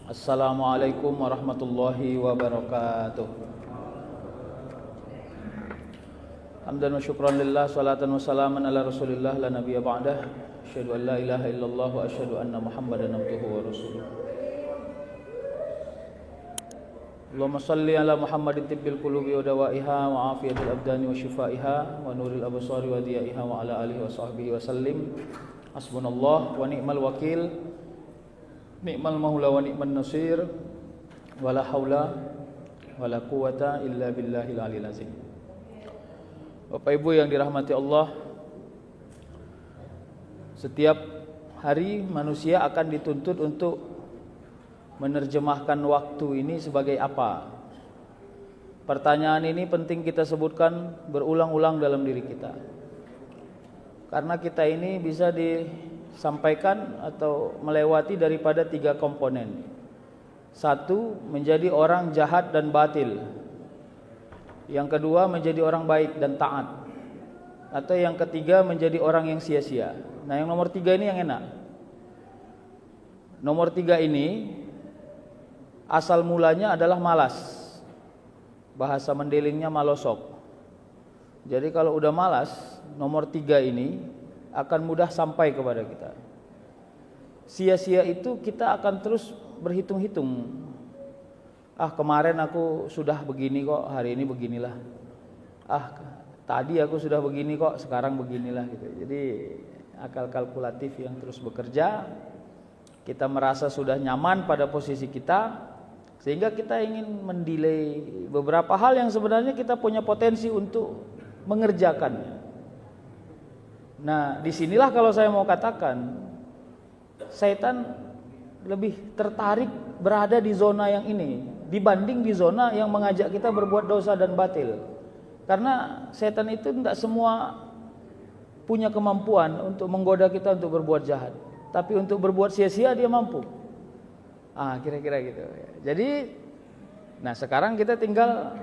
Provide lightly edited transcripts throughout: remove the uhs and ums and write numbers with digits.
Assalamualaikum warahmatullahi wabarakatuh. Hamdan wa syukran lillah, salatan wa salaman ala rasulillah la nabiyya ba'dah. Asyhadu an la ilaha illallah wa asyhadu anna muhammadan abduhu wa rasuluh. Allahumma salli ala Muhammadin tibbil qulubi wa dawaiha wa afiyatil abdani wa shifaiha wa nuril absari wa diyaiha wa ala alihi wa sahbihi wa sallim. Hasbunallah wa ni'mal wakil, ni'mal maula wa ni'man nasir, wa la haula wa la quwata illa billahil aliyil azim. Bapak Ibu yang dirahmati Allah, setiap hari manusia akan dituntut untuk menerjemahkan waktu ini sebagai apa? Pertanyaan ini penting kita sebutkan berulang-ulang dalam diri kita, karena kita ini bisa disampaikan atau melewati daripada 3 komponen. 1, menjadi orang jahat dan batil. Yang kedua, menjadi orang baik dan taat. Atau yang ketiga, menjadi orang yang sia-sia. Nah, yang nomor 3 ini yang enak. Nomor 3 ini asal mulanya adalah malas. Bahasa mendelingnya malosok. Jadi kalau udah malas, nomor 3 ini akan mudah sampai kepada kita. Sia-sia itu kita akan terus berhitung-hitung. Kemarin aku sudah begini kok, hari ini beginilah. Tadi aku sudah begini kok, sekarang beginilah gitu. Jadi akal kalkulatif yang terus bekerja. Kita merasa sudah nyaman pada posisi kita, sehingga kita ingin mendelay beberapa hal yang sebenarnya kita punya potensi untuk mengerjakannya. Nah, disinilah kalau saya mau katakan, setan lebih tertarik berada di zona yang ini dibanding di zona yang mengajak kita berbuat dosa dan batil. Karena setan itu tidak semua punya kemampuan untuk menggoda kita untuk berbuat jahat, tapi untuk berbuat sia-sia dia mampu. Kira-kira gitu. Jadi, nah sekarang kita tinggal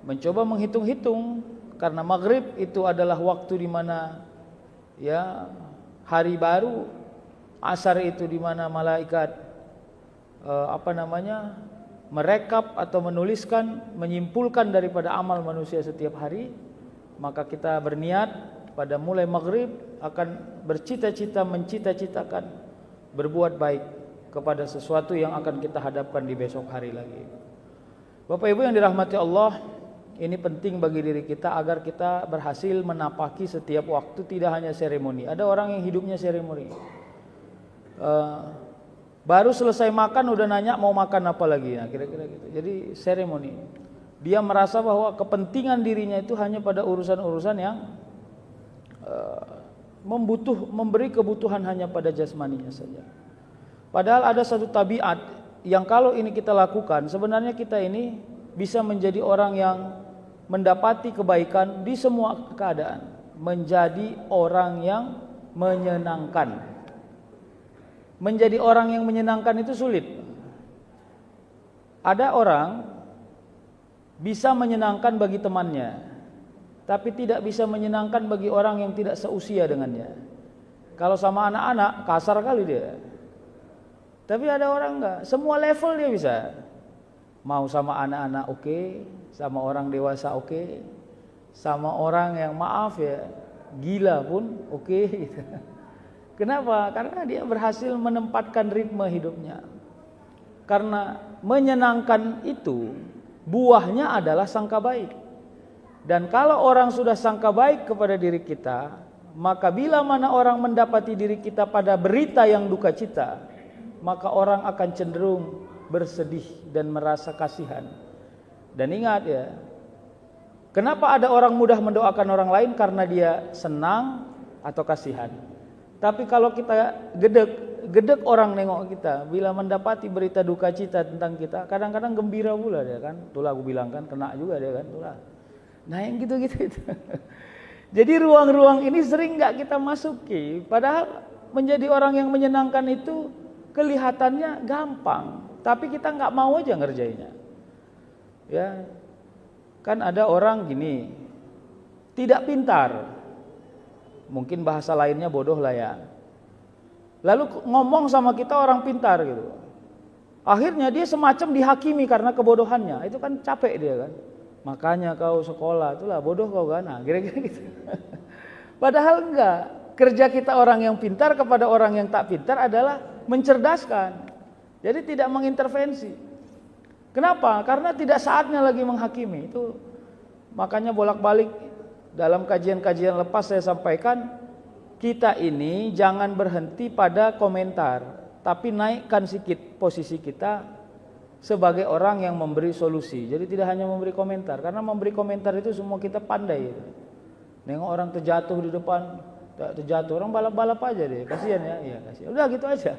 mencoba menghitung-hitung, karena maghrib itu adalah waktu di mana ya hari baru, asar itu di mana malaikat merekap atau menuliskan, menyimpulkan daripada amal manusia setiap hari. Maka kita berniat pada mulai maghrib akan bercita-cita, mencita-citakan berbuat baik kepada sesuatu yang akan kita hadapkan di besok hari lagi. Bapak Ibu yang dirahmati Allah, ini penting bagi diri kita agar kita berhasil menapaki setiap waktu, tidak hanya seremoni. Ada orang yang hidupnya seremoni. Baru selesai makan udah nanya mau makan apa lagi. Nah, kira-kira gitu. Jadi seremoni. Dia merasa bahwa kepentingan dirinya itu hanya pada urusan-urusan yang memberi kebutuhan hanya pada jasmaninya saja. Padahal ada satu tabiat yang kalau ini kita lakukan, sebenarnya kita ini bisa menjadi orang yang mendapati kebaikan di semua keadaan. Menjadi orang yang menyenangkan. Menjadi orang yang menyenangkan itu sulit. Ada orang bisa menyenangkan bagi temannya, tapi tidak bisa menyenangkan bagi orang yang tidak seusia dengannya. Kalau sama anak-anak kasar kali dia. Tapi ada orang enggak, semua level dia bisa. Mau sama anak-anak oke, sama orang dewasa oke, sama orang yang maaf ya gila pun oke gitu. Kenapa? Karena dia berhasil menempatkan ritme hidupnya. Karena menyenangkan itu buahnya adalah sangka baik. Dan kalau orang sudah sangka baik kepada diri kita, maka bila mana orang mendapati diri kita pada berita yang duka cita, maka orang akan cenderung bersedih dan merasa kasihan. Dan ingat ya, kenapa ada orang mudah mendoakan orang lain? Karena dia senang atau kasihan. Tapi kalau kita gedek orang nengok kita, bila mendapati berita duka cita tentang kita, kadang-kadang gembira pula dia kan. Itulah aku bilang kan, kena juga dia kan. Itulah. Nah yang gitu-gitu itu. Jadi ruang-ruang ini sering gak kita masuki. Padahal menjadi orang yang menyenangkan itu kelihatannya gampang, tapi kita gak mau aja ngerjainnya. Ya, kan ada orang gini, tidak pintar. Mungkin bahasa lainnya bodoh lah ya. Lalu ngomong sama kita orang pintar gitu. Akhirnya dia semacam dihakimi karena kebodohannya. Itu kan capek dia kan. Makanya kau sekolah, itulah bodoh kau kan. Nah, kira-kira gitu. Padahal enggak. Kerja kita orang yang pintar kepada orang yang tak pintar adalah mencerdaskan. Jadi tidak mengintervensi. Kenapa? Karena tidak saatnya lagi menghakimi. Itu makanya bolak-balik dalam kajian-kajian lepas saya sampaikan, kita ini jangan berhenti pada komentar, tapi naikkan sedikit posisi kita sebagai orang yang memberi solusi. Jadi tidak hanya memberi komentar, karena memberi komentar itu semua kita pandai. Nengok orang terjatuh di depan, terjatuh orang balap-balap aja deh, kasihan ya, iya kasihan. Udah gitu aja.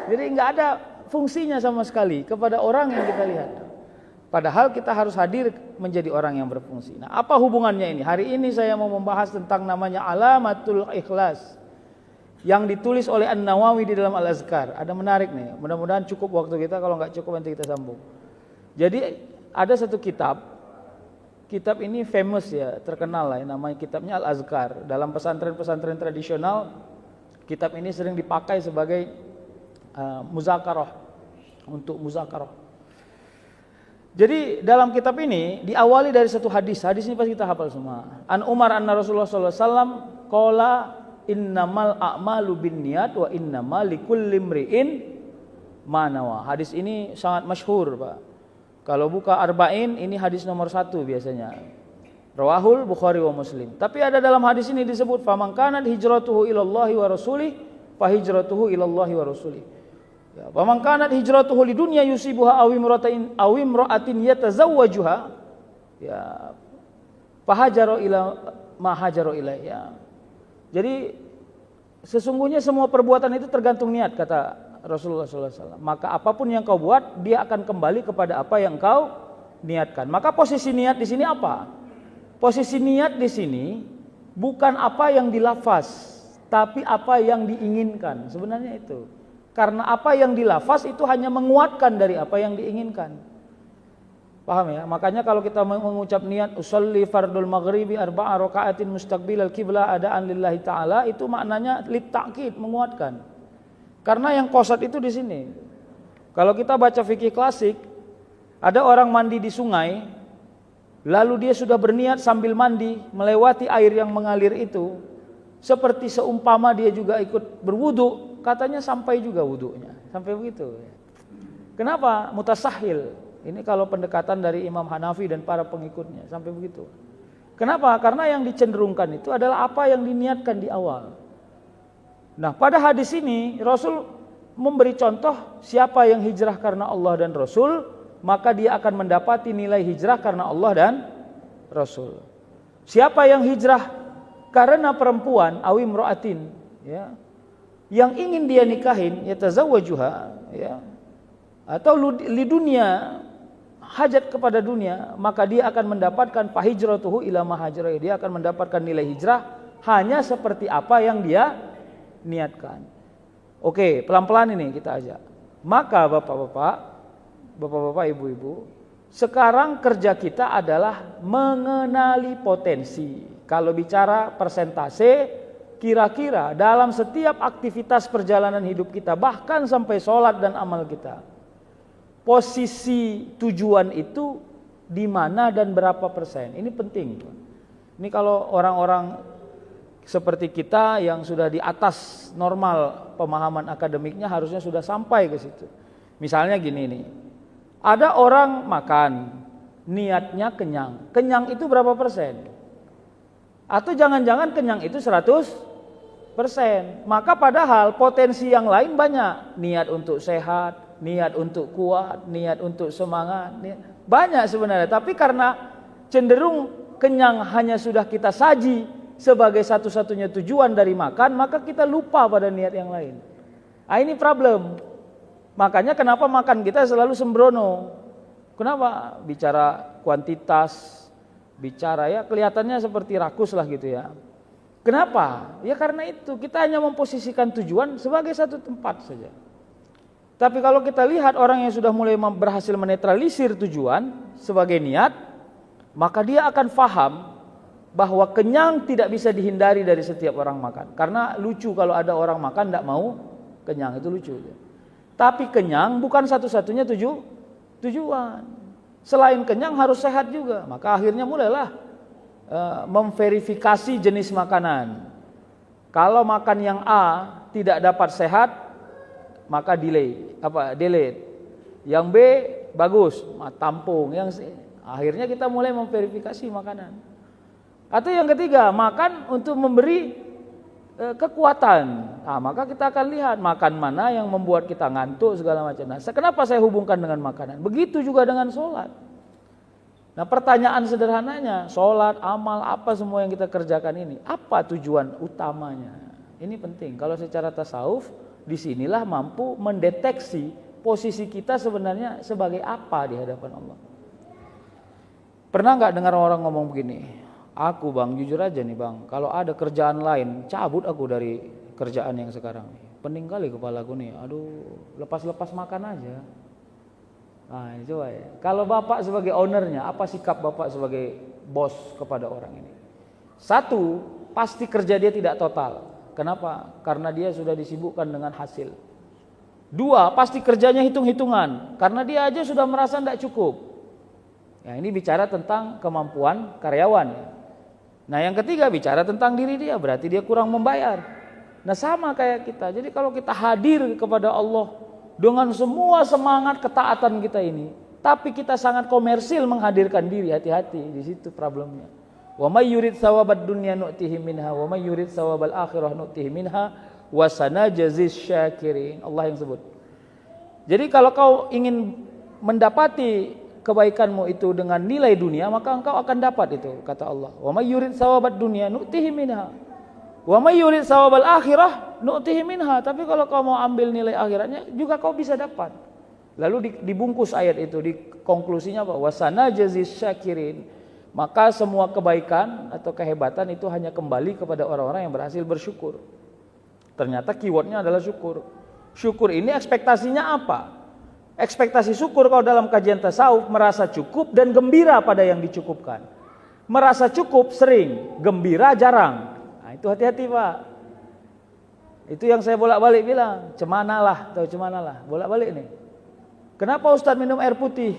Jadi nggak ada fungsinya sama sekali kepada orang yang kita lihat. Padahal kita harus hadir menjadi orang yang berfungsi. Nah, apa hubungannya ini? Hari ini saya mau membahas tentang namanya Alamatul Ikhlas yang ditulis oleh An-Nawawi di dalam Al-Azkar. Ada menarik nih. Mudah-mudahan cukup waktu kita. Kalau nggak cukup nanti kita sambung. Jadi ada satu kitab. Kitab ini famous ya, terkenal lah. Namanya kitabnya Al-Azkar. Dalam pesantren-pesantren tradisional, kitab ini sering dipakai sebagai muzakarah, untuk muzakarah. Jadi dalam kitab ini diawali dari satu hadis. Hadis ini pasti kita hafal semua. An Umar anna Rasulullah sallallahu alaihi wasallam qala innamal a'malu binniyat wa innamal likulli imri'in ma nawa. Hadis ini sangat masyhur, Pak. Kalau buka Arba'in ini hadis nomor 1 biasanya. Rawahul Bukhari wa Muslim. Tapi ada dalam hadis ini disebut faman kanat hijratuhu ilallahi wa rasulih fa hijratuhu ilallahi wa rasulih. Ya, faman kanat hijratuhu lidunya yusibuha aw imra'atin yatazawwajuha ya fahajara ila ma hajara ilaiha. Jadi sesungguhnya semua perbuatan itu tergantung niat, kata Rasulullah SAW. Maka apapun yang kau buat, dia akan kembali kepada apa yang kau niatkan. Maka posisi niat di sini apa? Posisi niat di sini bukan apa yang dilafaz, tapi apa yang diinginkan. Sebenarnya itu. Karena apa yang dilafaz itu hanya menguatkan dari apa yang diinginkan. Paham ya? Makanya kalau kita mengucap niat usolli fardul maghribi arba'a raka'atin mustaqbilal qiblah adaan lillahi ta'ala, itu maknanya litta'kid, menguatkan. Karena yang qasad itu di sini. Kalau kita baca fikih klasik, ada orang mandi di sungai, lalu dia sudah berniat sambil mandi melewati air yang mengalir itu, seperti seumpama dia juga ikut berwudu, katanya sampai juga wudunya, sampai begitu. Kenapa? Mutasahil. Ini kalau pendekatan dari Imam Hanafi dan para pengikutnya, sampai begitu. Kenapa? Karena yang dicenderungkan itu adalah apa yang diniatkan di awal. Nah, pada hadis ini Rasul memberi contoh siapa yang hijrah karena Allah dan Rasul, maka dia akan mendapati nilai hijrah karena Allah dan Rasul. Siapa yang hijrah karena perempuan awim ro'atin, ya, yang ingin dia nikahin, ya tazawwajuha, ya, atau lidunya, hajat kepada dunia, maka dia akan mendapatkan fahijratuhu ila ma hajara. Dia akan mendapatkan nilai hijrah hanya seperti apa yang dia niatkan. Oke, pelan-pelan ini kita ajak. Maka bapak-bapak, ibu-ibu, sekarang kerja kita adalah mengenali potensi. Kalau bicara persentase, kira-kira dalam setiap aktivitas perjalanan hidup kita, bahkan sampai sholat dan amal kita, posisi tujuan itu di mana dan berapa persen? Ini penting. Ini kalau orang-orang seperti kita yang sudah di atas normal pemahaman akademiknya harusnya sudah sampai ke situ. Misalnya gini nih, ada orang makan, niatnya kenyang. Kenyang itu berapa persen? Atau jangan-jangan kenyang itu 100%. Maka padahal potensi yang lain banyak. Niat untuk sehat, niat untuk kuat, niat untuk semangat, banyak sebenarnya. Tapi karena cenderung kenyang hanya sudah kita saji sebagai satu-satunya tujuan dari makan, maka kita lupa pada niat yang lain. Nah, ini problem. Makanya kenapa makan kita selalu sembrono. Kenapa? Bicara kuantitas, bicara ya kelihatannya seperti rakus lah gitu ya. Kenapa? Ya karena itu kita hanya memposisikan tujuan sebagai satu tempat saja. Tapi kalau kita lihat orang yang sudah mulai berhasil menetralisir tujuan sebagai niat, maka dia akan faham bahwa kenyang tidak bisa dihindari dari setiap orang makan. Karena lucu kalau ada orang makan tidak mau kenyang, itu lucu. Tapi kenyang bukan satu-satunya tujuan. Selain kenyang harus sehat juga. Maka akhirnya mulailah memverifikasi jenis makanan. Kalau makan yang A tidak dapat sehat, maka delete. Yang B bagus, tampung. Akhirnya kita mulai memverifikasi makanan. Atau yang ketiga, makan untuk memberi kekuatan. Nah, maka kita akan lihat makan mana yang membuat kita ngantuk segala macam. Nah, kenapa saya hubungkan dengan makanan? Begitu juga dengan sholat. Nah, pertanyaan sederhananya, sholat, amal, apa semua yang kita kerjakan ini, apa tujuan utamanya? Ini penting. Kalau secara tasawuf, disinilah mampu mendeteksi posisi kita sebenarnya sebagai apa di hadapan Allah. Pernah nggak dengar orang ngomong begini? Aku bang, jujur aja nih bang, kalau ada kerjaan lain, cabut aku dari kerjaan yang sekarang nih. Pening kali kepalaku nih, aduh, lepas-lepas makan aja. Nah, coba ya. Kalau bapak sebagai ownernya, apa sikap bapak sebagai bos kepada orang ini? Satu, pasti kerja dia tidak total. Kenapa? Karena dia sudah disibukkan dengan hasil. Dua, pasti kerjanya hitung-hitungan, karena dia aja sudah merasa tidak cukup. Ya, ini bicara tentang kemampuan karyawan. Nah, yang ketiga bicara tentang diri dia, berarti dia kurang membayar. Nah, sama kayak kita. Jadi kalau kita hadir kepada Allah dengan semua semangat ketaatan kita ini, tapi kita sangat komersil menghadirkan diri, hati-hati, di situ problemnya. Wa may yurid thawabad dunya nu'tihi minha wa may yurid thawabal akhirah nu'tihi minha wa sanajziz syakirin. Allah yang sebut. Jadi kalau kau ingin mendapati kebaikanmu itu dengan nilai dunia, maka engkau akan dapat itu, kata Allah. Wa may yurid thawabad dunya nu'tihi minha wa may yurid thawabal akhirah nu'tihi minha. Tapi kalau kau mau ambil nilai akhiratnya juga kau bisa dapat. Lalu dibungkus ayat itu, di konklusinya apa? Wasanajziz syakirin. Maka semua kebaikan atau kehebatan itu hanya kembali kepada orang-orang yang berhasil bersyukur. Ternyata keywordnya adalah syukur. Syukur ini ekspektasinya apa? Ekspektasi syukur kalau dalam kajian tasawuf merasa cukup dan gembira pada yang dicukupkan. Merasa cukup sering, gembira jarang. Nah, itu hati-hati Pak. Itu yang saya bolak-balik bilang, cemanalah, tahu cemanalah, bolak-balik nih. Kenapa Ustadz minum air putih?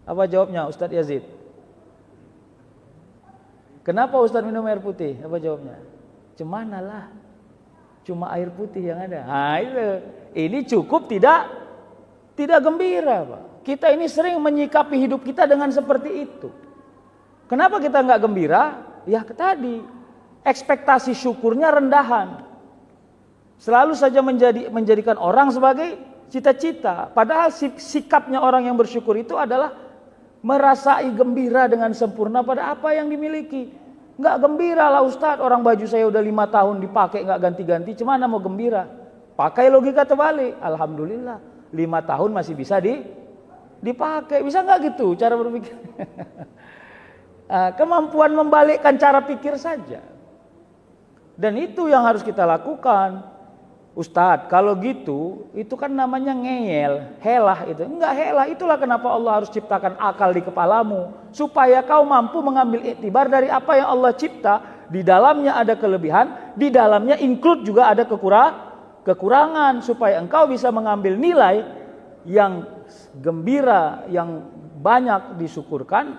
Apa jawabnya Ustadz Yazid? Kenapa Ustadz minum air putih? Apa jawabnya? Cemanalah, cuma air putih yang ada. Nah, itu. Ini cukup tidak gembira Pak. Kita ini sering menyikapi hidup kita dengan seperti itu. Kenapa kita nggak gembira? Ya tadi, ekspektasi syukurnya rendahan. Selalu saja menjadikan orang sebagai cita-cita. Padahal sikapnya orang yang bersyukur itu adalah merasai gembira dengan sempurna pada apa yang dimiliki. Nggak gembira lah Ustadz, orang baju saya udah 5 tahun dipakai nggak ganti-ganti, cemana mau gembira? Pakai logika terbalik. Alhamdulillah. 5 tahun masih bisa dipakai. Bisa nggak gitu cara berpikir? Kemampuan membalikkan cara pikir saja. Dan itu yang harus kita lakukan. Ustadz, kalau gitu, itu kan namanya ngeyel, helah itu. Enggak helah, itulah kenapa Allah harus ciptakan akal di kepalamu. Supaya kau mampu mengambil iktibar dari apa yang Allah cipta. Di dalamnya ada kelebihan, di dalamnya include juga ada kekurangan, supaya engkau bisa mengambil nilai yang gembira, yang banyak disyukurkan,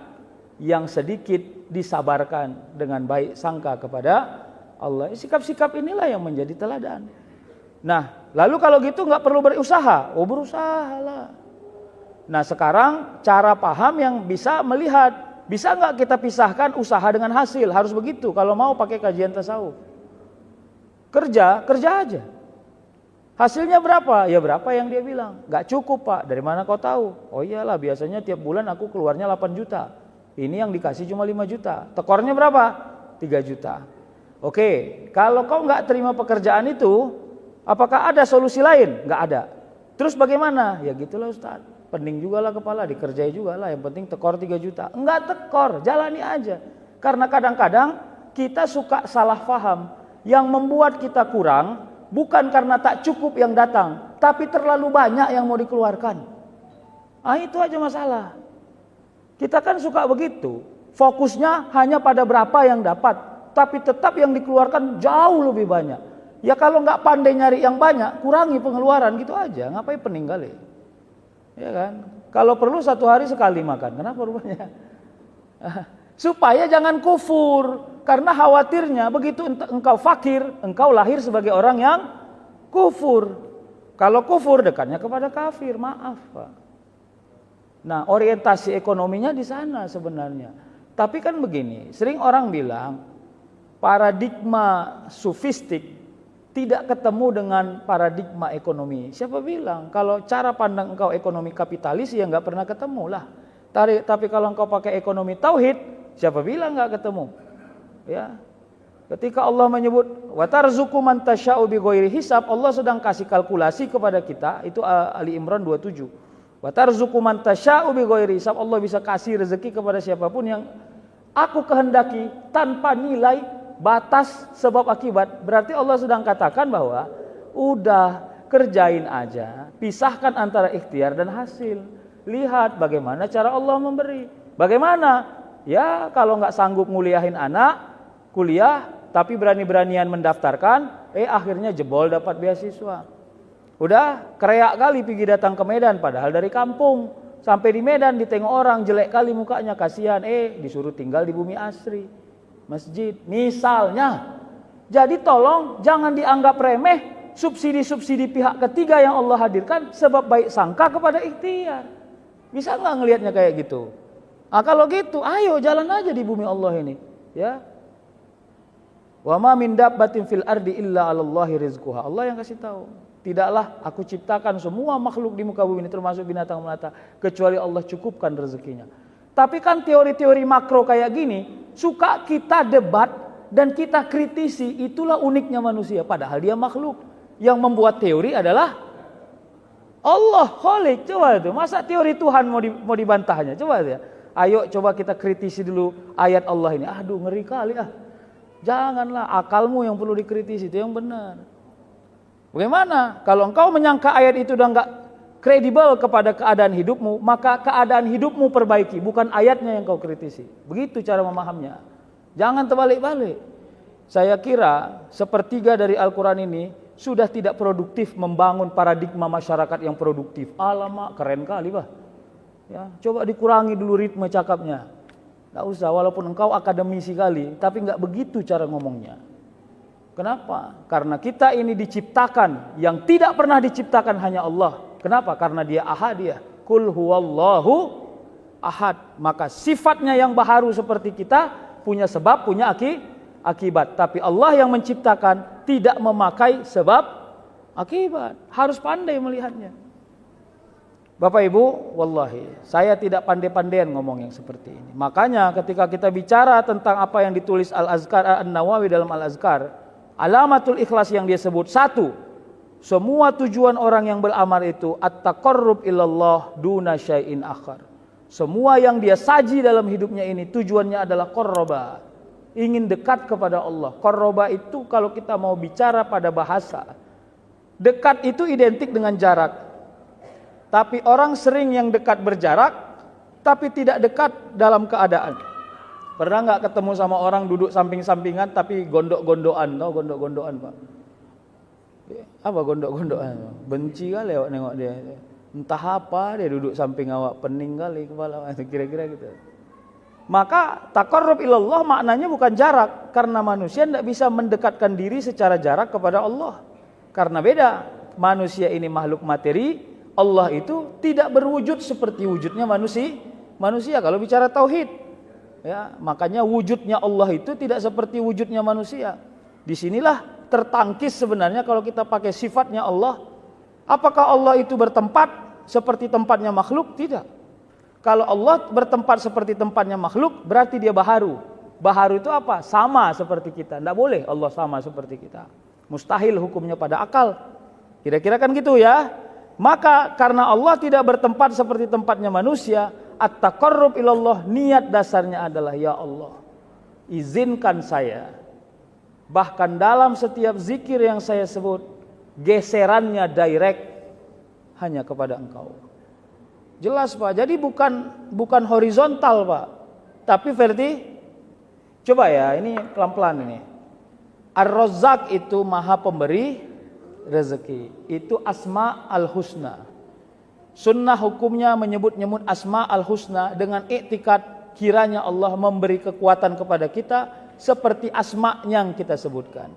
yang sedikit disabarkan dengan baik sangka kepada Allah. Sikap-sikap inilah yang menjadi teladan. Nah, lalu kalau gitu nggak perlu berusaha. Oh, berusahalah. Nah, sekarang cara paham yang bisa melihat, bisa nggak kita pisahkan usaha dengan hasil? Harus begitu kalau mau pakai kajian tasawuf. Kerja aja. Hasilnya berapa? Ya berapa yang dia bilang. Gak cukup Pak, dari mana kau tahu? Oh iyalah, biasanya tiap bulan aku keluarnya 8 juta. Ini yang dikasih cuma 5 juta. Tekornya berapa? 3 juta. Oke, kalau kau gak terima pekerjaan itu, apakah ada solusi lain? Gak ada. Terus bagaimana? Ya gitulah Ustaz. Pening juga lah kepala, dikerjai juga lah. Yang penting tekor 3 juta. Enggak tekor, jalani aja. Karena kadang-kadang kita suka salah paham. Yang membuat kita kurang bukan karena tak cukup yang datang, tapi terlalu banyak yang mau dikeluarkan. Itu aja masalah. Kita kan suka begitu. Fokusnya hanya pada berapa yang dapat, tapi tetap yang dikeluarkan jauh lebih banyak. Ya kalau nggak pandai nyari yang banyak, kurangi pengeluaran gitu aja. Ngapain pening kali? Ya kan? Kalau perlu 1 hari sekali makan. Kenapa rupanya? Supaya jangan kufur. Karena khawatirnya begitu engkau fakir, engkau lahir sebagai orang yang kufur. Kalau kufur dekatnya kepada kafir, maaf Pak. Nah, orientasi ekonominya di sana sebenarnya. Tapi kan begini, sering orang bilang paradigma sufistik tidak ketemu dengan paradigma ekonomi. Siapa bilang? Kalau cara pandang engkau ekonomi kapitalis ya nggak pernah ketemu lah. Tapi kalau engkau pakai ekonomi tauhid, siapa bilang nggak ketemu? Ya. Ketika Allah menyebut wa tarzuqu man tasya'u bighairi hisab, Allah sedang kasih kalkulasi kepada kita. Itu Ali Imran 27. Wa tarzuqu man tasya'u bighairi hisab, Allah bisa kasih rezeki kepada siapapun yang aku kehendaki tanpa nilai batas sebab akibat. Berarti Allah sedang katakan bahwa udah kerjain aja, pisahkan antara ikhtiar dan hasil. Lihat bagaimana cara Allah memberi. Bagaimana? Ya kalau nggak sanggup nguliahin anak kuliah tapi berani-beranian mendaftarkan, akhirnya jebol dapat beasiswa. Udah kereak kali pergi datang ke Medan padahal dari kampung. Sampai di Medan ditengok orang jelek kali mukanya, kasihan, disuruh tinggal di bumi asri. Masjid misalnya. Jadi tolong jangan dianggap remeh subsidi-subsidi pihak ketiga yang Allah hadirkan sebab baik sangka kepada ikhtiar. Bisa nggak ngelihatnya kayak gitu? Kalau gitu ayo jalan aja di bumi Allah ini, ya. Wa ma min dabbatin fil ardi illa 'alallahi rizquha. Allah yang kasih tahu. Tidaklah aku ciptakan semua makhluk di muka bumi ini termasuk binatang melata kecuali Allah cukupkan rezekinya. Tapi kan teori-teori makro kayak gini suka kita debat dan kita kritisi, itulah uniknya manusia. Padahal dia makhluk. Yang membuat teori adalah Allah, Khalik. Coba itu, masa teori Tuhan mau dibantahnya? Coba ya. Ayo coba kita kritisi dulu ayat Allah ini. Aduh ngeri kali Janganlah, akalmu yang perlu dikritisi, itu yang benar. Bagaimana? Kalau engkau menyangka ayat itu udah enggak kredibel kepada keadaan hidupmu, maka keadaan hidupmu perbaiki, bukan ayatnya yang kau kritisi. Begitu cara memahaminya. Jangan terbalik-balik. Saya kira sepertiga dari Al-Quran ini sudah tidak produktif membangun paradigma masyarakat yang produktif. Alamak, keren kali bah. Ya, coba dikurangi dulu ritme cakapnya. Nggak usah, walaupun engkau akademisi kali, tapi nggak begitu cara ngomongnya. Kenapa? Karena kita ini diciptakan yang tidak pernah diciptakan hanya Allah. Kenapa? Karena dia ahadiyah. Qul huwallahu ahad. Maka sifatnya yang baharu seperti kita punya sebab, punya akibat. Tapi Allah yang menciptakan tidak memakai sebab akibat. Harus pandai melihatnya. Bapak Ibu, wallahi, saya tidak pandai-pandaian ngomong yang seperti ini. Makanya ketika kita bicara tentang apa yang ditulis Al-Azkar An-Nawawi dalam Al-Azkar, alamatul ikhlas yang dia sebut, 1, semua tujuan orang yang beramal itu at-taqarrub ilallah duna syai'in akhar. Semua yang dia saji dalam hidupnya ini tujuannya adalah qarraba, ingin dekat kepada Allah. Qarraba itu kalau kita mau bicara pada bahasa, dekat itu identik dengan jarak. Tapi orang sering yang dekat berjarak, tapi tidak dekat dalam keadaan. Pernah nggak ketemu sama orang duduk samping-sampingan tapi gondok-gondokan? Tahu gondok-gondokan Pak? Apa gondok-gondokan? Benci kali awak nengok dia. Entah apa dia duduk samping awak, pening kali kepala awak, kira-kira gitu. Maka taqarrub ilallah maknanya bukan jarak, karena manusia tidak bisa mendekatkan diri secara jarak kepada Allah. Karena beda, manusia ini makhluk materi. Allah itu tidak berwujud seperti wujudnya manusia kalau bicara tauhid. Ya, makanya wujudnya Allah itu tidak seperti wujudnya manusia. Disinilah tertangkis sebenarnya kalau kita pakai sifatnya Allah. Apakah Allah itu bertempat seperti tempatnya makhluk? Tidak. Kalau Allah bertempat seperti tempatnya makhluk, berarti dia baharu. Baharu itu apa? Sama seperti kita. Tidak boleh Allah sama seperti kita. Mustahil hukumnya pada akal. Kira-kira kan gitu ya. Maka karena Allah tidak bertempat seperti tempatnya manusia, at-taqarrub ilallah, niat dasarnya adalah ya Allah, izinkan saya, bahkan dalam setiap zikir yang saya sebut, geserannya direct hanya kepada Engkau. Jelas Pak, jadi bukan horizontal Pak, tapi vertikal. Coba ya, ini pelan-pelan ini. Ar-Razzaq itu maha pemberi rezeki. Itu Asma al-Husna. Sunnah hukumnya menyebut-nyebut Asma al-Husna dengan iktikad kiranya Allah memberi kekuatan kepada kita seperti asma yang kita sebutkan.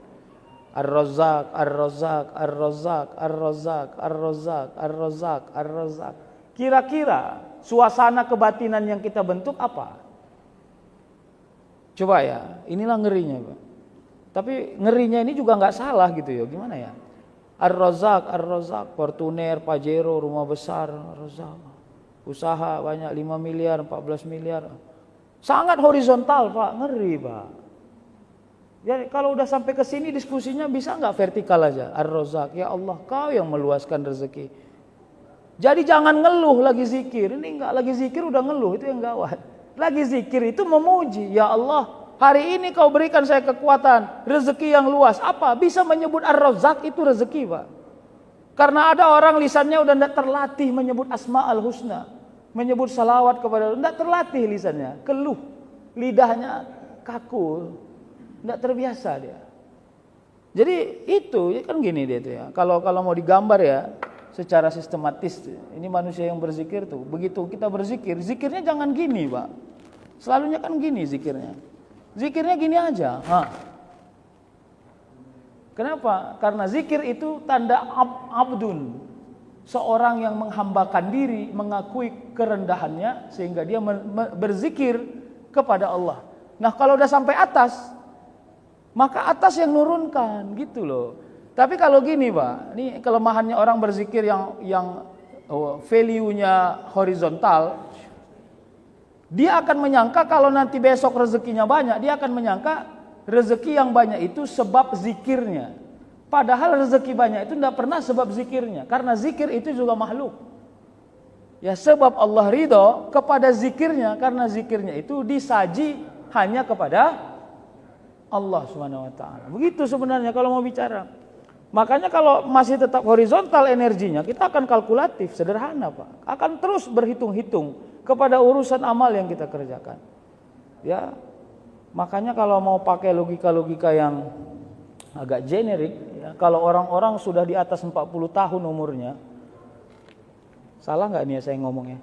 Ar-Razzaq, Ar-Razzaq, Ar-Razzaq, Ar-Razzaq, Ar-Razzaq, Ar-Razzaq, Ar-Razzaq. Kira-kira suasana kebatinan yang kita bentuk apa? Coba ya, inilah ngerinya, Pak. Tapi ngerinya ini juga nggak salah gitu ya, gimana ya? Ar-Razzaq, Ar-Razzaq, Fortuner, Pajero, rumah besar, Ar-Razzaq. Usaha banyak 5 miliar, 14 miliar. Sangat horizontal, Pak, ngeri, Pak. Jadi kalau udah sampai ke sini diskusinya bisa nggak vertikal aja? Ar-Razzaq, ya Allah, Kau yang meluaskan rezeki. Jadi jangan ngeluh lagi zikir. Ini enggak lagi zikir udah ngeluh, itu yang gawat. Lagi zikir itu memuji, ya Allah, hari ini Kau berikan saya kekuatan, rezeki yang luas. Apa? Bisa menyebut Ar-Razzaq itu rezeki, Pak. Karena ada orang lisannya udah tidak terlatih menyebut Asma al-Husna, menyebut salawat kepada Allah, tidak terlatih lisannya, keluh, lidahnya kaku, tidak terbiasa dia. Jadi itu kan gini dia tuh ya. Kalau mau digambar ya secara sistematis, ini manusia yang berzikir tuh, begitu kita berzikir, zikirnya jangan gini, Pak. Selalunya kan gini zikirnya. Zikirnya gini aja. Kenapa? Karena zikir itu tanda abdun. Seorang yang menghambakan diri, mengakui kerendahannya sehingga dia berzikir kepada Allah. Nah, kalau udah sampai atas, maka atas yang nurunkan gitu loh. Tapi kalau gini, Pak, ini kelemahannya orang berzikir yang value-nya horizontal. Dia akan menyangka kalau nanti besok rezekinya banyak, dia akan menyangka rezeki yang banyak itu sebab zikirnya. Padahal rezeki banyak itu tidak pernah sebab zikirnya. Karena zikir itu juga makhluk. Ya sebab Allah ridho kepada zikirnya. Karena zikirnya itu disaji hanya kepada Allah SWT. Begitu sebenarnya kalau mau bicara. Makanya kalau masih tetap horizontal energinya, kita akan kalkulatif, sederhana, Pak. Akan terus berhitung-hitung kepada urusan amal yang kita kerjakan. Ya, makanya kalau mau pakai logika-logika yang agak generik, ya, kalau orang-orang sudah di atas 40 tahun umurnya, salah nggak nih saya ngomongnya?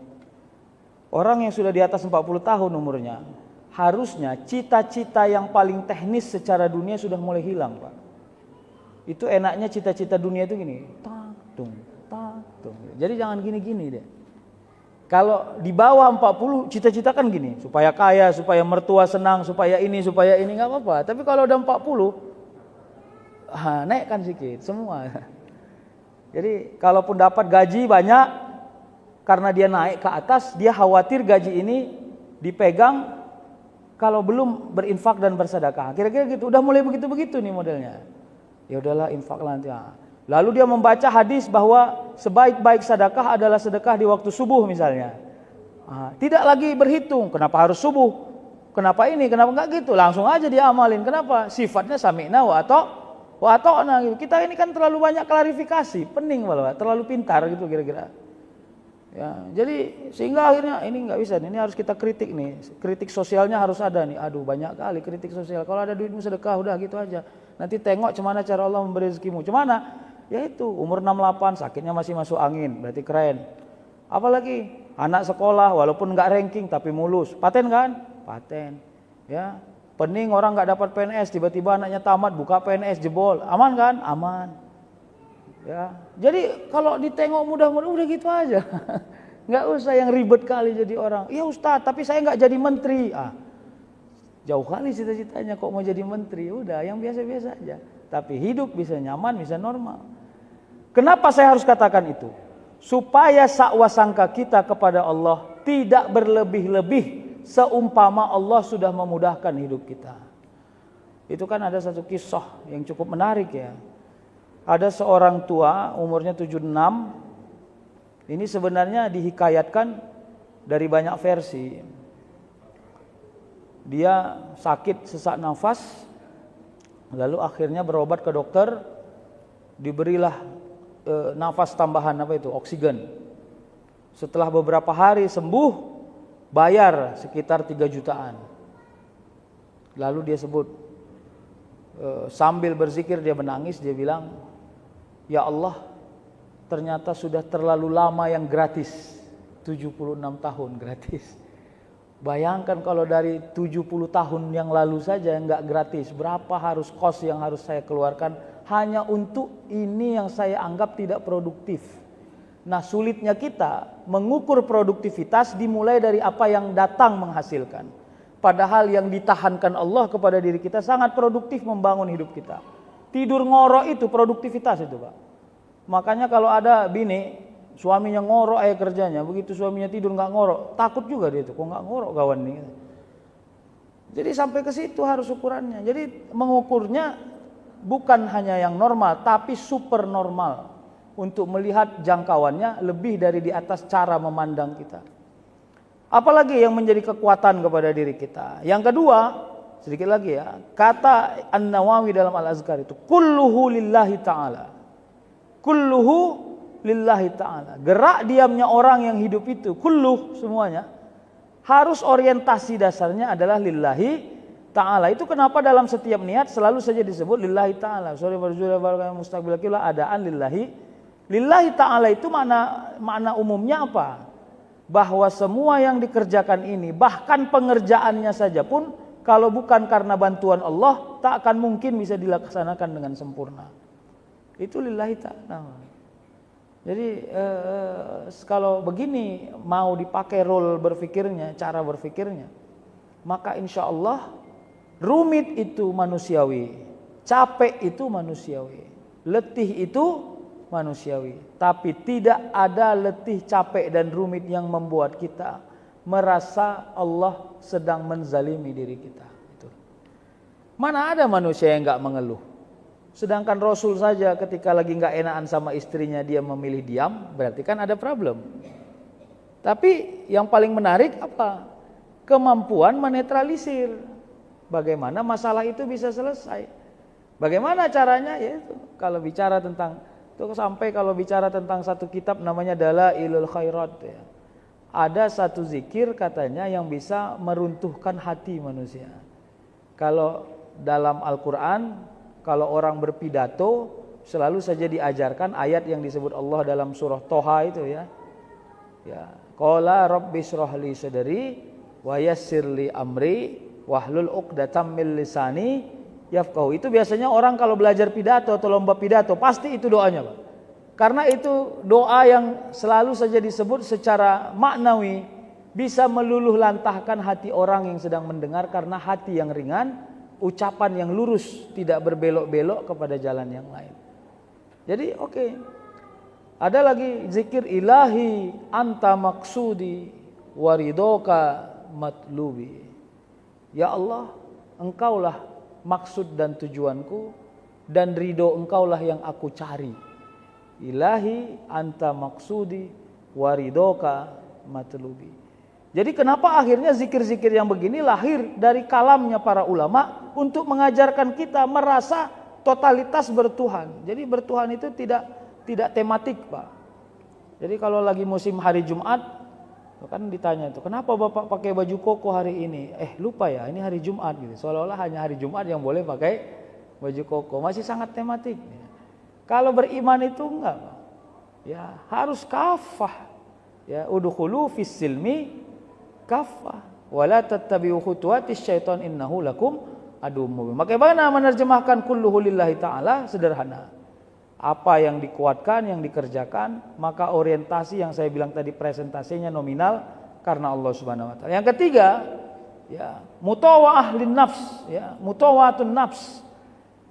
Orang yang sudah di atas 40 tahun umurnya, harusnya cita-cita yang paling teknis secara dunia sudah mulai hilang, Pak. Itu enaknya cita-cita dunia itu gini, tak tung. Jadi jangan gini-gini deh. Kalau di bawah 40 cita-cita kan gini, supaya kaya, supaya mertua senang, supaya ini nggak apa-apa. Tapi kalau udah 40, naikkan sedikit semua. Jadi kalaupun dapat gaji banyak, karena dia naik ke atas, dia khawatir gaji ini dipegang kalau belum berinfak dan bersedekah. Kira-kira gitu. Udah mulai begitu-begitu nih modelnya. Ya udahlah, infak nanti. Lalu dia membaca hadis bahwa sebaik-baik sedekah adalah sedekah di waktu subuh misalnya. Tidak lagi berhitung kenapa harus subuh, kenapa ini, kenapa enggak gitu, langsung aja dia amalin. Kenapa? Sifatnya sami'na wa ata'na gitu. Kita ini kan terlalu banyak klarifikasi, pening malah, terlalu pintar gitu kira-kira. Ya, jadi sehingga akhirnya ini enggak bisa, ini harus kita kritik nih. Kritik sosialnya harus ada nih. Aduh, banyak kali kritik sosial. Kalau ada duitmu sedekah udah gitu aja. Nanti tengok cemana cara Allah memberi rezekimu. Cemana? Ya itu, umur 68 sakitnya masih masuk angin, berarti keren. Apalagi anak sekolah walaupun enggak ranking tapi mulus. Paten kan? Paten. Ya. Pening orang enggak dapat PNS, tiba-tiba anaknya tamat buka PNS jebol. Aman kan? Aman. Ya. Jadi kalau ditengok mudah-mudah udah gitu aja. Enggak usah yang ribet kali jadi orang. Ya Ustaz, tapi saya enggak jadi menteri. Jauh kali cita-citanya kok mau jadi menteri. Udah yang biasa-biasa aja. Tapi hidup bisa nyaman, bisa normal. Kenapa saya harus katakan itu? Supaya sakwa sangka kita kepada Allah tidak berlebih-lebih seumpama Allah sudah memudahkan hidup kita. Itu kan ada satu kisah yang cukup menarik ya. Ada seorang tua umurnya 76. Ini sebenarnya dihikayatkan dari banyak versi. Dia sakit sesak nafas, lalu akhirnya berobat ke dokter, diberilah nafas tambahan oksigen. Setelah beberapa hari sembuh, bayar sekitar 3 jutaan. Lalu dia sebut, Sambil berzikir dia menangis, dia bilang, "Ya Allah, ternyata sudah terlalu lama yang gratis. 76 tahun gratis. Bayangkan kalau dari 70 tahun yang lalu saja yang nggak gratis, berapa harus kos yang harus saya keluarkan hanya untuk ini yang saya anggap tidak produktif." Nah, sulitnya kita mengukur produktivitas dimulai dari apa yang datang menghasilkan. Padahal yang ditahankan Allah kepada diri kita sangat produktif membangun hidup kita. Tidur ngorok itu produktivitas itu, Pak. Makanya kalau ada bini, suaminya ngorok kerjanya, begitu suaminya tidur nggak ngorok, takut juga dia itu, kok nggak ngorok kawan nih. Jadi sampai ke situ harus ukurannya. Jadi mengukurnya bukan hanya yang normal, tapi super normal. Untuk melihat jangkauannya lebih dari di atas cara memandang kita. Apalagi yang menjadi kekuatan kepada diri kita. Yang kedua, sedikit lagi ya, kata An-Nawawi dalam Al-Azkar itu, kulluhu lillahi ta'ala. Kulluhu lillahi ta'ala. Gerak diamnya orang yang hidup itu, kulluh semuanya, harus orientasi dasarnya adalah lillahi ta'ala. Itu kenapa dalam setiap niat selalu saja disebut lillahi ta'ala. Sorry berjual mustaqbil kila adaan lillahi ta'ala itu makna umumnya apa? Bahwa semua yang dikerjakan ini, bahkan pengerjaannya saja pun, kalau bukan karena bantuan Allah, tak akan mungkin bisa dilaksanakan dengan sempurna. Itu lillahi ta'ala. Jadi kalau begini mau dipakai role berfikirnya, cara berfikirnya, maka insya Allah rumit itu manusiawi, capek itu manusiawi, letih itu manusiawi. Tapi tidak ada letih, capek dan rumit yang membuat kita merasa Allah sedang menzalimi diri kita. Itu. Mana ada manusia yang enggak mengeluh? Sedangkan Rasul saja ketika lagi enggak enakan sama istrinya dia memilih diam, berarti kan ada problem. Tapi yang paling menarik apa? Kemampuan menetralisir. Bagaimana masalah itu bisa selesai? Bagaimana caranya? Yaitu kalau bicara tentang itu sampai kalau bicara tentang satu kitab namanya Dalailul Khairat ya. Ada satu zikir katanya yang bisa meruntuhkan hati manusia. Kalau dalam Al-Qur'an, kalau orang berpidato selalu saja diajarkan ayat yang disebut Allah dalam surah Toha itu ya. Ya, qala rabbishrah li sadri wa yassir li amri wahlul 'uqdatam min lisani yafqahu. Itu biasanya orang kalau belajar pidato atau lomba pidato pasti itu doanya, Pak. Karena itu doa yang selalu saja disebut secara maknawi bisa meluluh lantahkan hati orang yang sedang mendengar karena hati yang ringan, ucapan yang lurus, tidak berbelok-belok kepada jalan yang lain. Jadi oke. Ada lagi zikir ilahi anta maksudi waridoka matlubi. Ya Allah, engkaulah maksud dan tujuanku dan ridho engkaulah yang aku cari. Ilahi anta maksudi waridoka matlubi. Jadi kenapa akhirnya zikir-zikir yang begini lahir dari kalamnya para ulama untuk mengajarkan kita merasa totalitas bertuhan. Jadi bertuhan itu tidak tematik, Pak. Jadi kalau lagi musim hari Jumat kan ditanya itu, kenapa Bapak pakai baju koko hari ini? Lupa ya, ini hari Jumat gitu. Seolah-olah hanya hari Jumat yang boleh pakai baju koko. Masih sangat tematik. Kalau beriman itu enggak, Pak. Ya, harus kafah. Ya, udkhulu fis silmi kafah. Wala tattabi'u khutuwatis syaitan innahu lakum aduwwum mubin. Bagaimana menerjemahkan kulluhu lillahi ta'ala? Sederhana. Apa yang dikuatkan, yang dikerjakan, maka orientasi yang saya bilang tadi presentasinya nominal karena Allah Subhanahu wa taala. Yang ketiga, ya, mutawa'ah lin nafs, ya, mutawa'atun nafs.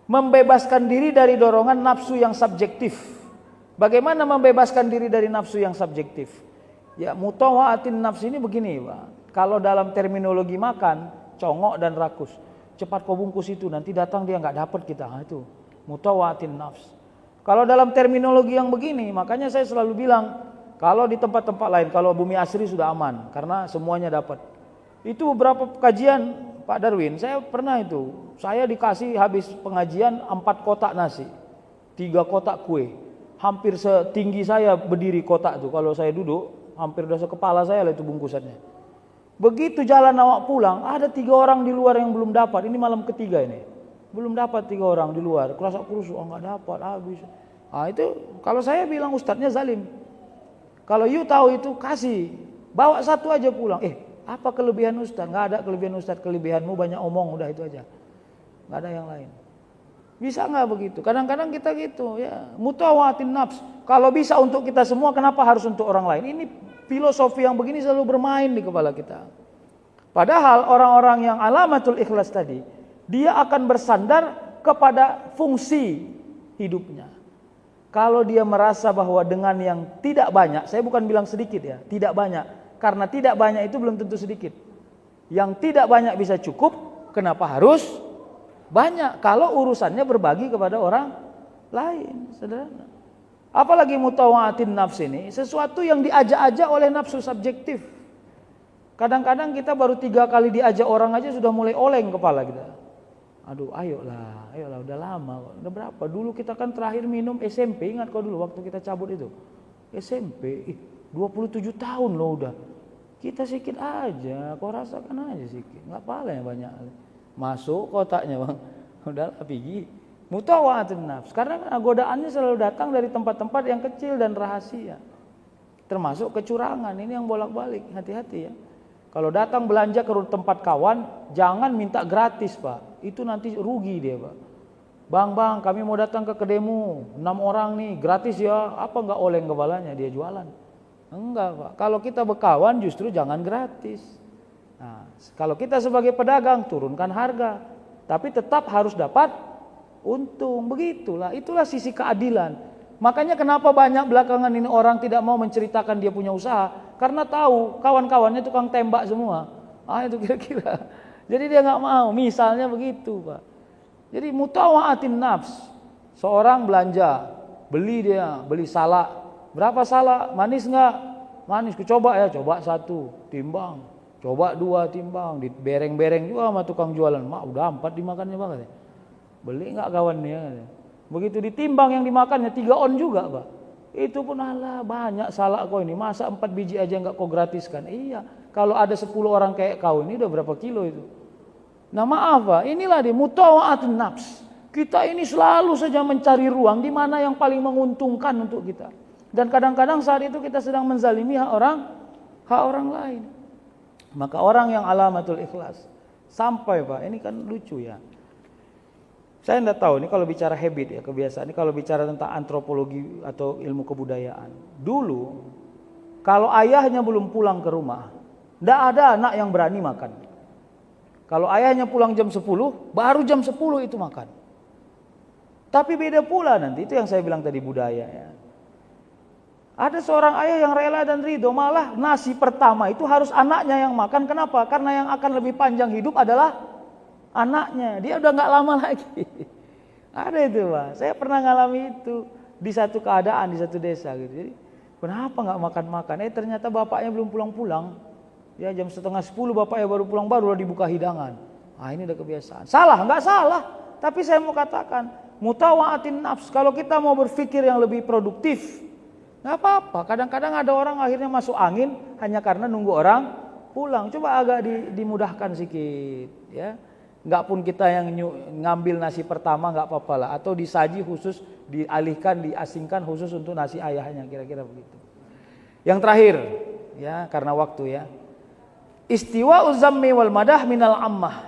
Membebaskan diri dari dorongan nafsu yang subjektif. Bagaimana membebaskan diri dari nafsu yang subjektif? Ya, mutawa'atin nafs ini begini, Pak. Kalau dalam terminologi makan, congok dan rakus. Cepat kau bungkus itu, nanti datang dia enggak dapat kita. Itu mutawa'atin nafs. Kalau dalam terminologi yang begini, makanya saya selalu bilang, kalau di tempat-tempat lain, kalau Bumi Asri sudah aman, karena semuanya dapat. Itu beberapa kajian, Pak Darwin, saya pernah itu, saya dikasih habis pengajian 4 kotak nasi, 3 kotak kue, hampir setinggi saya berdiri kotak itu, kalau saya duduk, hampir udah sekepala saya lah itu bungkusannya. Begitu jalan awak pulang, ada 3 orang di luar yang belum dapat, ini malam ketiga ini. belum dapat 3 orang di luar, kerasa kurus, nggak dapat, habis. Itu kalau saya bilang ustadznya zalim. Kalau you tahu itu kasih, bawa 1 aja pulang. Apa kelebihan ustadz? Nggak ada kelebihan ustadz, kelebihanmu banyak omong, udah itu aja. Nggak ada yang lain. Bisa nggak begitu? Kadang-kadang kita gitu ya, mutawatin nafs. Kalau bisa untuk kita semua, kenapa harus untuk orang lain? Ini filosofi yang begini selalu bermain di kepala kita. Padahal orang-orang yang alamatul ikhlas tadi, dia akan bersandar kepada fungsi hidupnya. Kalau dia merasa bahwa dengan yang tidak banyak, saya bukan bilang sedikit ya, tidak banyak. Karena tidak banyak itu belum tentu sedikit. Yang tidak banyak bisa cukup, kenapa harus banyak? Kalau urusannya berbagi kepada orang lain, sederhana. Apalagi mutawaatin nafs ini, sesuatu yang diajak-ajak oleh nafsu subjektif. Kadang-kadang kita baru 3 kali diajak orang aja sudah mulai oleng kepala kita. Aduh, ayolah, udah lama, udah berapa? Dulu kita kan terakhir minum SMP, ingat kau dulu waktu kita cabut itu? SMP, 27 tahun loh udah. Kita sikit aja, kau rasakan aja sikit, nggak apa-apa ya banyak. Masuk kotaknya bang, udahlah pergi. Mutawaatin nafs, karena godaannya selalu datang dari tempat-tempat yang kecil dan rahasia. Termasuk kecurangan, ini yang bolak-balik, hati-hati ya. Kalau datang belanja ke tempat kawan, jangan minta gratis pak. Itu nanti rugi dia pak. Bang, kami mau datang ke kedemu, 6 orang nih, gratis ya. Apa nggak oleng kepalanya dia jualan? Enggak pak. Kalau kita berkawan justru jangan gratis. Nah, kalau kita sebagai pedagang turunkan harga, tapi tetap harus dapat untung. Begitulah, itulah sisi keadilan. Makanya kenapa banyak belakangan ini orang tidak mau menceritakan dia punya usaha, karena tahu kawan-kawannya tukang tembak semua. Itu kira-kira. Jadi dia nggak mau, misalnya begitu pak. Jadi mutawaatin nafs. Seorang belanja, beli salak. Berapa salak? Manis nggak? Manis. Coba ya, coba 1, timbang. Coba 2, timbang. Dibereng-bereng juga sama tukang jualan. Mak udah 4 dimakannya banget. Beli nggak kawannya? Begitu ditimbang yang dimakannya 3 on juga pak. Itu pun alah banyak salak kau ini. Masa 4 biji aja nggak kau gratiskan? Iya. Kalau ada 10 orang kayak kau ini udah berapa kilo itu? Nah maaf pak, inilah dia mutawaatin nafs. Kita ini selalu saja mencari ruang di mana yang paling menguntungkan untuk kita. Dan kadang-kadang saat itu kita sedang menzalimi hak orang lain. Maka orang yang alamatul ikhlas sampai pak, ini kan lucu ya. Saya tidak tahu ini kalau bicara habit ya, kebiasaan. Ini kalau bicara tentang antropologi atau ilmu kebudayaan. Dulu kalau ayahnya belum pulang ke rumah, tidak ada anak yang berani makan. Kalau ayahnya pulang jam 10, baru jam 10 itu makan. Tapi beda pula nanti, itu yang saya bilang tadi budaya ya. Ada seorang ayah yang rela dan ridho, malah nasi pertama itu harus anaknya yang makan. Kenapa? Karena yang akan lebih panjang hidup adalah anaknya. Dia udah gak lama lagi. Ada itu pak, saya pernah ngalami itu di satu keadaan di satu desa gitu. Jadi kenapa gak makan-makan? Ternyata bapaknya belum pulang-pulang. Ya jam 9:30 bapaknya baru pulang, baru dibuka hidangan. Ini udah kebiasaan. Salah? Gak salah. Tapi saya mau katakan mutawaatin nafs. Kalau kita mau berpikir yang lebih produktif, gak apa-apa. Kadang-kadang ada orang akhirnya masuk angin hanya karena nunggu orang pulang. Coba agak dimudahkan sedikit ya. Enggak pun kita yang ngambil nasi pertama enggak apa-apa lah, atau disaji khusus, dialihkan, diasingkan khusus untuk nasi ayahnya, kira-kira begitu. Yang terakhir ya, karena waktu ya. Istiwa uzammi wal madah minal ammah.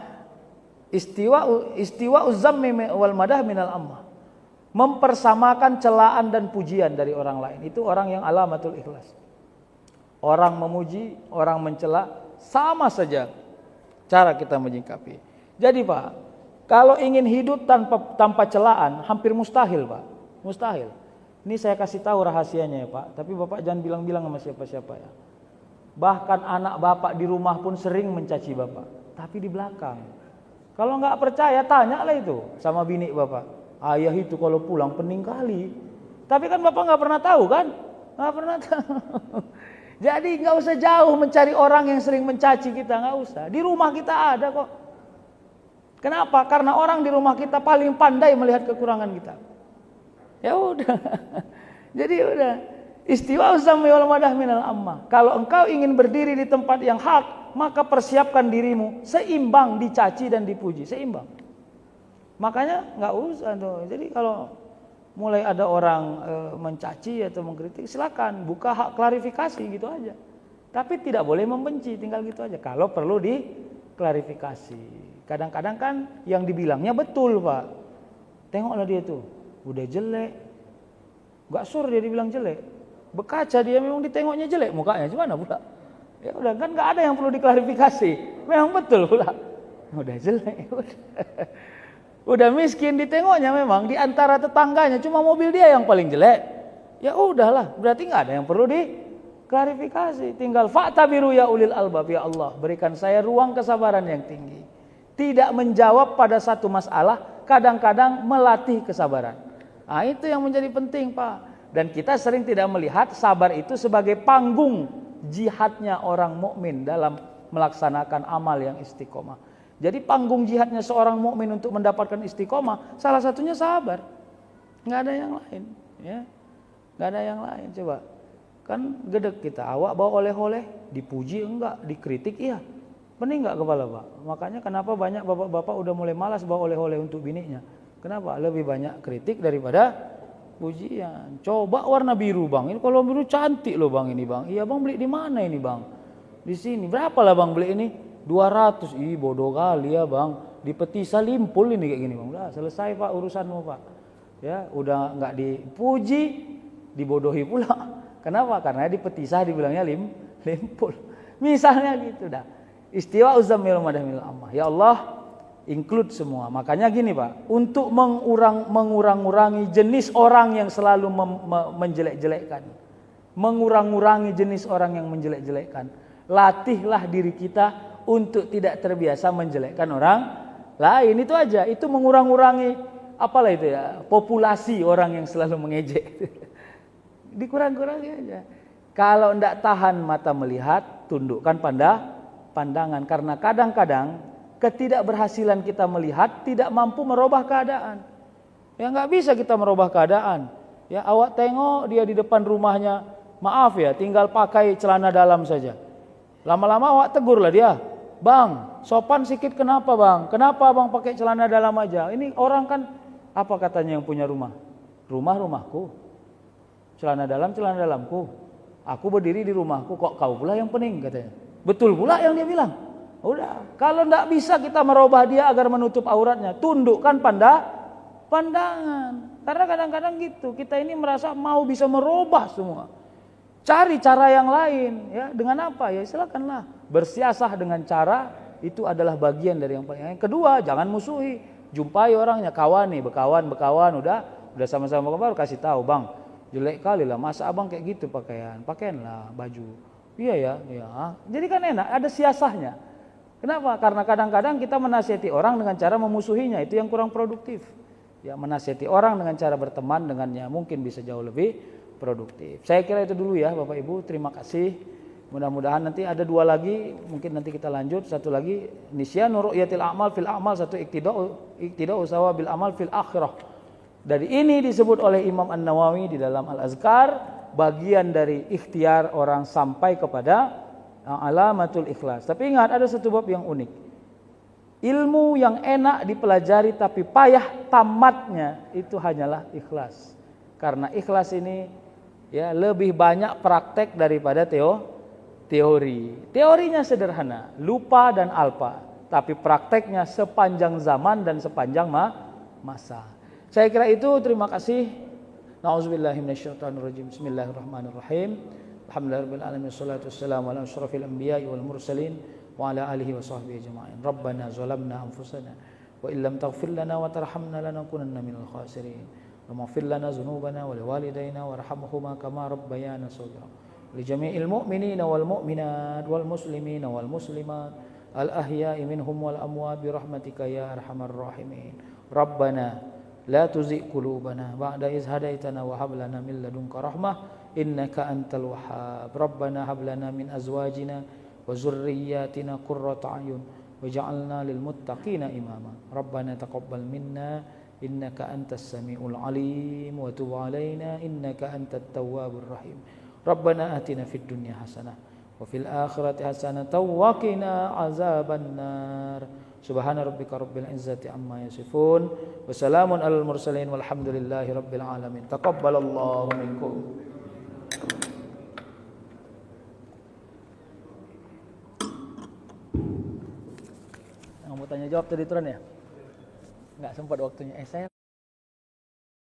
Istiwa uzammi wal madah minal ammah. Mempersamakan celaan dan pujian dari orang lain. Itu orang yang alamatul ikhlas. Orang memuji, orang mencela, sama saja cara kita menyikapi. Jadi Pak, kalau ingin hidup tanpa celaan hampir mustahil Pak, mustahil. Ini saya kasih tahu rahasianya ya Pak, tapi Bapak jangan bilang-bilang sama siapa-siapa ya. Bahkan anak Bapak di rumah pun sering mencaci Bapak, tapi di belakang. Kalau nggak percaya tanyalah itu sama bini Bapak. Ayah itu kalau pulang pening kali, tapi kan Bapak nggak pernah tahu kan? Nggak pernah tahu. Jadi nggak usah jauh mencari orang yang sering mencaci kita, nggak usah. Di rumah kita ada kok. Kenapa? Karena orang di rumah kita paling pandai melihat kekurangan kita. Ya udah. Jadi udah. Istiwa uzammi wal madah minal ammah. Kalau engkau ingin berdiri di tempat yang hak, maka persiapkan dirimu seimbang dicaci dan dipuji, seimbang. Makanya nggak usah tuh. Jadi kalau mulai ada orang mencaci atau mengkritik, silakan buka hak klarifikasi gitu aja. Tapi tidak boleh membenci, tinggal gitu aja. Kalau perlu diklarifikasi. Kadang-kadang kan yang dibilangnya betul, Pak. Tengoklah dia tuh, udah jelek. Nggak sur dia dibilang jelek. Berkaca dia memang ditengoknya jelek mukanya, gimana pula? Ya udah kan nggak ada yang perlu diklarifikasi. Memang betul pula. Udah jelek. Udah miskin ditengoknya memang di antara tetangganya cuma mobil dia yang paling jelek. Ya udahlah, berarti nggak ada yang perlu diklarifikasi. Tinggal fa'tabiru ya ulil albab, ya Allah, berikan saya ruang kesabaran yang tinggi. Tidak menjawab pada satu masalah, kadang-kadang melatih kesabaran. Nah, itu yang menjadi penting, Pak. Dan kita sering tidak melihat sabar itu sebagai panggung jihadnya orang mukmin dalam melaksanakan amal yang istiqomah. Jadi panggung jihadnya seorang mukmin untuk mendapatkan istiqomah salah satunya sabar. Nggak ada yang lain, ya. Nggak ada yang lain. Coba, kan gedek kita, awak bawa oleh-oleh, dipuji enggak, dikritik iya. Pening enggak kepala, Pak? Makanya kenapa banyak bapak-bapak udah mulai malas bawa oleh-oleh untuk bininya. Kenapa? Lebih banyak kritik daripada pujian. Coba warna biru, Bang. Ini kalau biru cantik loh, Bang, ini, Bang. Iya, Bang, beli di mana ini, Bang? Di sini. Berapa lah, Bang, beli ini? 200. Ih, bodoh kali ya, Bang. Di Petisa Limpul ini kayak gini, Bang. Udah selesai, Pak, urusanmu, Pak. Ya, udah enggak dipuji, dibodohi pula. Kenapa? Karena di Petisa dibilangnya Limpul. Misalnya gitu dah. Istiwa uzammil madhamil ammah. Ya Allah, include semua. Makanya gini, Pak, untuk mengurang-urangi jenis orang yang selalu menjelek-jelekkan. Mengurang-urangi jenis orang yang menjelek-jelekkan. Latihlah diri kita untuk tidak terbiasa menjelekkan orang lain. Itu aja. Itu mengurang-urangi apalah itu ya, populasi orang yang selalu mengejek. Dikurang-kurangi aja. Kalau tidak tahan mata melihat, tundukkan pandangan. Karena kadang-kadang ketidakberhasilan kita melihat tidak mampu merubah keadaan. Ya nggak bisa kita merubah keadaan. Ya, awak tengok dia di depan rumahnya, maaf ya, tinggal pakai celana dalam saja. Lama-lama awak tegurlah dia. Bang, sopan sikit kenapa, Bang? Kenapa Bang pakai celana dalam aja? Ini orang kan, apa katanya yang punya rumah? Rumahku. Celana dalamku. Aku berdiri di rumahku, kok kau pula yang pening, katanya. Betul pula yang dia bilang. Udah, kalau tidak bisa kita merubah dia agar menutup auratnya, tundukkan pandangan. Karena kadang-kadang gitu, kita ini merasa mau bisa merubah semua. Cari cara yang lain, ya. Dengan apa? Ya silakanlah. Bersiasah dengan cara itu adalah bagian dari yang paling. Yang kedua, jangan musuhi. Jumpai orangnya, berkawan, udah sama-sama baru kasih tahu, Bang, jelek kali lah, masa abang kayak gitu pakaianlah baju. Iya ya. Jadi kan enak, ada siasahnya. Kenapa? Karena kadang-kadang kita menasihati orang dengan cara memusuhinya, itu yang kurang produktif. Ya, menasihati orang dengan cara berteman dengannya mungkin bisa jauh lebih produktif. Saya kira itu dulu ya, Bapak Ibu. Terima kasih. Mudah-mudahan nanti ada 2 lagi, mungkin nanti kita lanjut. Satu lagi nisyanu ru'yatil a'mal fil a'mal, satu iktida'u sawa bil amal fil akhirah. Dari ini disebut oleh Imam An-Nawawi di dalam Al-Azkar, bagian dari ikhtiar orang sampai kepada alamatul ikhlas. Tapi ingat, ada satu bab yang unik. Ilmu yang enak dipelajari tapi payah tamatnya itu hanyalah ikhlas. Karena ikhlas ini ya lebih banyak praktek daripada teori. Teorinya sederhana, lupa dan alpa, tapi prakteknya sepanjang zaman dan sepanjang masa. Saya kira itu, terima kasih. Nauzubillahi minasyaitonirrajim. Bismillahirrahmanirrahim. Alhamdulillahirabbil alamin, wassalatu wassalamu ala asyrafil anbiya'i wal mursalin wa ala alihi wa sahbihi ajma'in. Rabbana zalamna anfusana wa illam taghfir lana wa tarhamna lanakunanna minal khasirin. Waghfir lana dzunubana wa liwalidayna warhamhuma kama rabbayana shaghira. Li jami'il mu'minina wal mu'minat wal muslimina wal muslimat al ahya'i minhum wal amwat bi rahmatika ya arhamar rahimin. Rabbana la tuzigh qulubana ba'da idh hadaitana wa hab lana min ladunka rahmah innaka antal wahhab. Rabbana hab lana min azwajina wa dzurriyyatina qurrata a'yun waj'alna lil muttaqina imama. Rabbana taqabbal minna innaka antas samiul alim wa tub alaina innaka antat tawwabur rahim. Rabbana atina fid dunya hasanah wa fil akhirati hasanah wa qina azabannar. Subhana rabbika rabbil izzati amma yasifun. Wassalamun alal mursalin walhamdulillahi rabbil alamin. Taqabbalallahu minkum. Yang mau tanya jawab tadi Turan ya? Enggak sempat waktunya. Saya